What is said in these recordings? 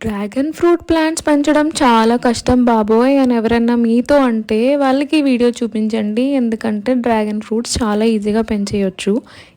Dragon fruit plants పెంచడం చాలా కష్టం బాబోయ్ అని ఎవరన్నా మీతో అంటే వాళ్ళకి ఈ వీడియో చూపించండి. ఎందుకంటే డ్రాగన్ ఫ్రూట్స్ చాలా ఈజీగా పెంచేయొచ్చు.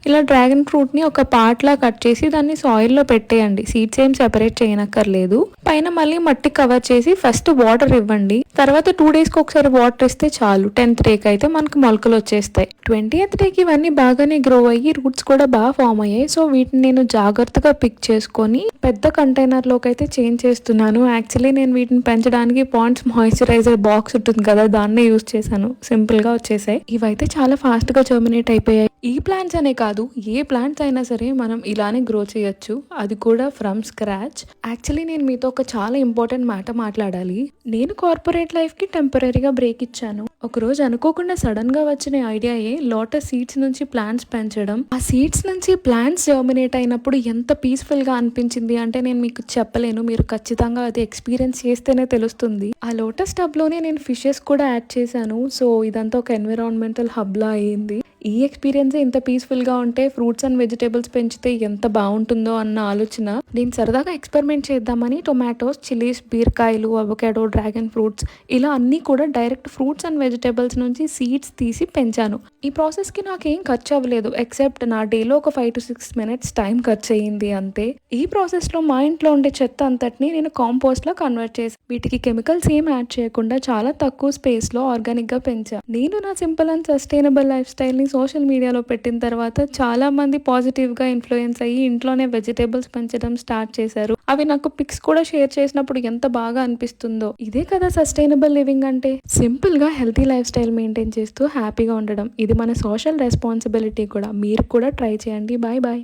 ఇలా డ్రాగన్ ఫ్రూట్ని ఒక పార్ట్లా కట్ చేసి దాన్ని సాయిల్లో పెట్టేయండి. సీడ్స్ ఏం సెపరేట్ చేయనక్కర్లేదు. పైన మళ్ళీ మట్టి కవర్ చేసి ఫస్ట్ వాటర్ ఇవ్వండి. తర్వాత 2 డేస్కి ఒకసారి వాటర్ ఇస్తే చాలు. 10th డేకి అయితే మనకు మొలకలు వచ్చేస్తాయి. 20th డేకి ఇవన్నీ బాగానే గ్రో అయ్యి రూట్స్ కూడా బాగా ఫామ్ అయ్యాయి. సో వీటిని నేను జాగ్రత్తగా పిక్ చేసుకొని పెద్ద కంటైనర్లోకి అయితే చేంజ్ చేస్తున్నాను. యాక్చువల్లీ నేను వీటిని పెంచడానికి పాండ్స్ మాయిశ్చరైజర్ బాక్స్ ఉంటుంది కదా, దాన్నే యూజ్ చేశాను. సింపుల్గా వచ్చేసాయి. ఇవైతే చాలా ఫాస్ట్గా జర్మినేట్ అయిపోయాయి. ఈ ప్లాంట్స్ అనే కాదు, ఏ ప్లాంట్స్ అయినా సరే మనం ఇలానే గ్రో చేయొచ్చు, అది కూడా ఫ్రమ్ స్క్రాచ్. యాక్చువల్లీ నేను మీతో ఒక చాలా ఇంపార్టెంట్ మ్యాటర్ మాట్లాడాలి. నేను కార్పొరేట్ లైఫ్కి టెంపరీగా బ్రేక్ ఇచ్చాను. ఒకరోజు అనుకోకుండా సడన్గా వచ్చిన ఐడియాయే లోటస్ సీడ్స్ నుంచి ప్లాంట్స్ పెంచడం. ఆ సీడ్స్ నుంచి ప్లాంట్స్ జర్మినేట్ అయినప్పుడు ఎంత పీస్ఫుల్గా అనిపించింది అంటే నేను మీకు చెప్పలేను. మీరు ఖచ్చితంగా అది ఎక్స్పీరియన్స్ చేస్తేనే తెలుస్తుంది. ఆ లోటస్ టబ్లోనే నేను ఫిషెస్ కూడా యాడ్ చేశాను. సో ఇదంతా ఒక ఎన్విరాన్మెంటల్ హబ్లా అయ్యింది. ఈ ఎక్స్పీరియన్స్ ఇంత పీస్ఫుల్గా ఉంటే ఫ్రూట్స్ అండ్ వెజిటేబుల్స్ పెంచితే ఎంత బాగుంటుందో అన్న ఆలోచన నేను సరదాగా ఎక్స్పెరిమెంట్ చేద్దామని టొమాటోస్, చిల్లీస్, బీరకాయలు, అవకాడో, డ్రాగన్ ఫ్రూట్స్ ఇలా అన్నీ కూడా డైరెక్ట్ ఫ్రూట్స్ అండ్ వెజిటేబుల్స్ నుంచి సీడ్స్ తీసి పెంచాను. ఈ ప్రాసెస్కి నాకేం ఖర్చు అవ్వలేదు, ఎక్సెప్ట్ నా డేలో ఒక 5 to 6 minutes టైం ఖర్చు అయ్యింది అంతే. ఈ ప్రాసెస్లో మా ఇంట్లో ఉండే చెత్త అంతటిని నేను కాంపోస్ట్లో కన్వర్ట్ చేసి వీటికి కెమికల్స్ ఏం యాడ్ చేయకుండా చాలా తక్కువ స్పేస్లో ఆర్గానిక్గా పెంచా. నేను నా సింపుల్ అండ్ సస్టైనబుల్ లైఫ్ స్టైల్ని సోషల్ మీడియాలో పెట్టిన తర్వాత చాలా మంది పాజిటివ్గా ఇన్ఫ్లుయెన్స్ అయ్యి ఇంట్లోనే వెజిటేబుల్స్ పెంచడం స్టార్ట్ చేశారు. అవి నాకు పిక్స్ కూడా షేర్ చేసినప్పుడు ఎంత బాగా అనిపిస్తుందో. ఇదే కదా సస్టైనబుల్ లివింగ్ అంటే, సింపుల్గా హెల్తీ లైఫ్ స్టైల్ మెయింటైన్ చేస్తూ హ్యాపీగా ఉండడం. ఇది మన సోషల్ రెస్పాన్సిబిలిటీ కూడా. మీరు కూడా ట్రై చేయండి. Bye bye.